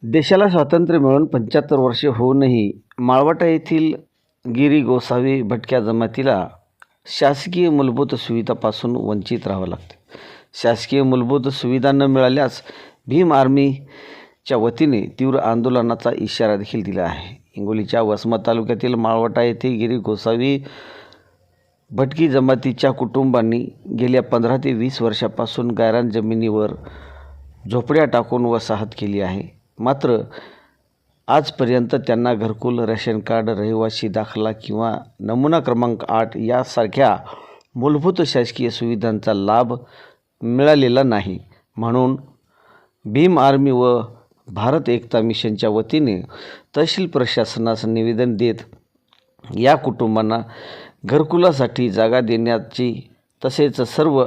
देशाला स्वातंत्र्य मिळून 75 वर्षे होऊनही माळवटा येथील गिरी गोसावी भटक्या जमातीला शासकीय मूलभूत सुविधांपासून वंचित राहावं लागते. शासकीय मूलभूत सुविधा न मिळाल्यास भीम आर्मीच्या वतीने तीव्र आंदोलनाचा इशारा देखील दिला आहे. हिंगोलीच्या वसमत तालुक्यातील माळवटा येथे गिरी गोसावी भटकी जमातीच्या कुटुंबांनी गेल्या 15 ते 20 वर्षापासून गायरान जमिनीवर झोपड्या टाकून वसाहत केली आहे. मात्र आजपर्यंत त्यांना घरकुल, रेशन कार्ड, रहिवासी दाखला किंवा नमुना क्रमांक 8 यासारख्या मूलभूत शासकीय सुविधांचा लाभ मिळालेला नाही. म्हणून भीम आर्मी व भारत एकता मिशनच्या वतीने तहसील प्रशासनास निवेदन देत या कुटुंबांना घरकुलासाठी जागा देण्याची तसेच सर्व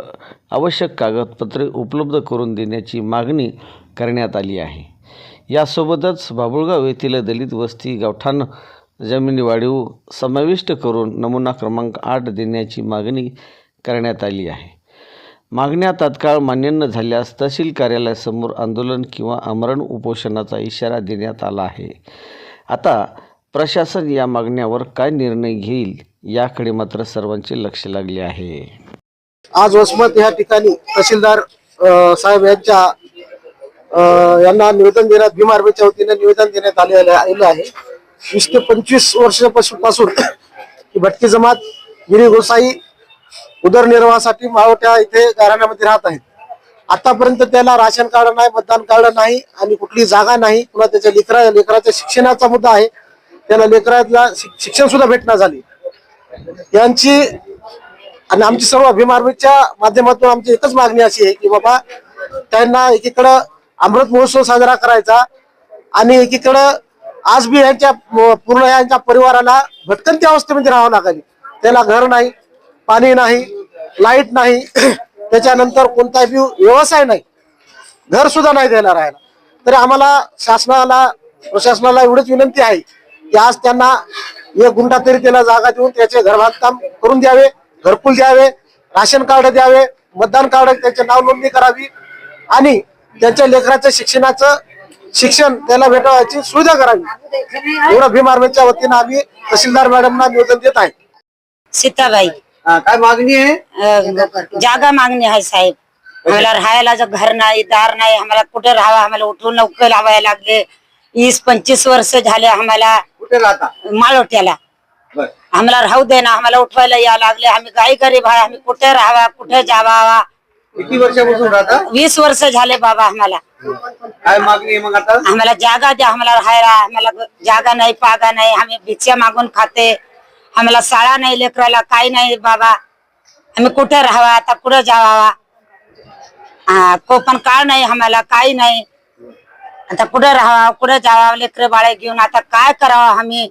आवश्यक कागदपत्रे उपलब्ध करून देण्याची मागणी करण्यात आली आहे. यासोबतच बाभुळगाव येथील दलित वस्ती गावठाण जमिनी वाढीव समाविष्ट करून नमुना क्रमांक 8 देण्याची मागणी करण्यात आली आहे. मागण्या तात्काळ मान्य न झाल्यास तहसील कार्यालयासमोर आंदोलन किंवा आमरण उपोषणाचा इशारा देण्यात आला आहे. आता प्रशासन या मागण्यावर काय निर्णय घेईल याकडे मात्र सर्वांचे लक्ष लागले आहे. आज वसमत या ठिकाणी तहसीलदार साहेब यांना निवेदन देण्यात भीम आर्मीच्या वतीने निवेदन देण्यात आलेलं आहे. 20 ते 25 वर्षापासून ही भटकी जमात गिरी गोसाई उदरनिर्वाहासाठी माळवटा इथे घराण्यामध्ये राहत आहेत. आतापर्यंत त्याला राशन कार्ड नाही, मतदान कार्ड नाही आणि कुठली जागा नाही. पुन्हा त्याच्या लेकराच्या शिक्षणाचा मुद्दा आहे. त्याला लेकराला शिक्षण सुद्धा भेटना झाली. यांची आणि आमची सर्व भीम आर्मीच्या माध्यमातून आमची एकच मागणी अशी आहे की बाबा त्यांना एकीकडं अमृत महोत्सव साजरा करायचा आणि एकीकडं आज बी यांच्या पूर्ण यांच्या परिवाराला भटकंती अवस्थेमध्ये राहावं लागेल. त्याला घर नाही, पाणी नाही, लाईट नाही, त्याच्यानंतर कोणताही व्यवसाय नाही, घर सुद्धा नाही द्यायला राहायला. तरी आम्हाला प्रशासनाला एवढीच विनंती आहे की आज त्यांना एक गुंठा तरी त्याला जागा देऊन त्याचे घर बांधकाम करून द्यावे, घरकुल द्यावे, राशन कार्ड द्यावे, मतदान कार्ड त्याचे नाव नोंदणी करावी आणि त्यांच्या लेकराच्या शिक्षण त्याला भेटायची सुविधा करावी. एवढं भीम आर्मीच्या वतीनं आम्ही तहसीलदार मॅडमना निवेदन देत आहे. सीताबाई, काय मागणी आहे? जागा मागणी आहे साहेब. आम्हाला राहायला घर नाही, दार नाही, आम्हाला कुठे राहावं, आम्हाला उठून लवकर लावायला लागले. 20-25 वर्ष झाले आम्हाला. कुठे राहता? माळवट्याला. आम्हाला राहू दे ना, आम्हाला उठवायला या लागले. आम्ही काही गरीब आहे, आम्ही कुठे राहावा, कुठे जावा. किती वर्षापासून राहता? 20 वर्ष झाले बाबा. आम्हाला काय मागणी आहे मग आता? आम्हाला जागा द्या, आम्हाला राहायला. आम्हाला जागा नाही, पागा नाही, आम्ही भिक्षा मागून खाते. आम्हाला शाळा नाही, लेकराला काही नाही बाबा. आम्ही कुठे राहावा, आता कुठे जावा. कोपन काळ नाही, आम्हाला काही नाही. आता कुठे राहावा, कुठे जावा, लेकर बाळे घेऊन आता काय करावं आम्ही.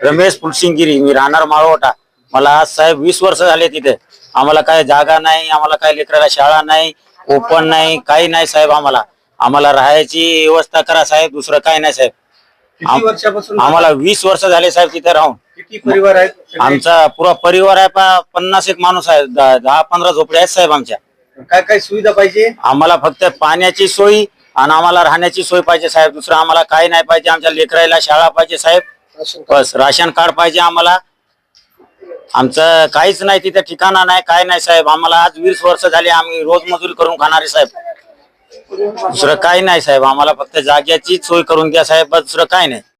रमेश फुलसिंग गिरी, मी राहणार माळवटा. मला आज साहेब 20 वर्ष झाले तिथे. आम्हाला काय जागा नाही, आम्हाला काय लेकराला शाळा नाही, ओपन नाही, काही नाही साहेब. आम्हाला राहायची व्यवस्था करा साहेब, दुसरं काय नाही साहेब. किती वर्षापासून? आम्हाला 20 वर्ष झाले साहेब तिथे राहून. किती परिवार आहेत? आमचा पुरा परिवार आहे, 50 एक माणूस आहे. 10-15 झोपड्या आहेत साहेब आमच्या. काय काय सुविधा पाहिजे? आम्हाला फक्त पाण्याची सोय आणि आम्हाला राहण्याची सोय पाहिजे साहेब. दुसरं आम्हाला काही नाही पाहिजे. आमच्या लेकराला शाळा पाहिजे साहेब, बस. राशन कार्ड पाहिजे आम्हाला. आमचं काहीच नाही तिथे, ठिकाणा नाही, काय नाही साहेब. आम्हाला आज 20 वर्ष झाले, आम्ही रोज मजुरी करून खाणारे साहेब. दुसरं काही नाही साहेब. आम्हाला फक्त जाग्याची सोय करून द्या साहेब, बस. दुसरं काही नाही.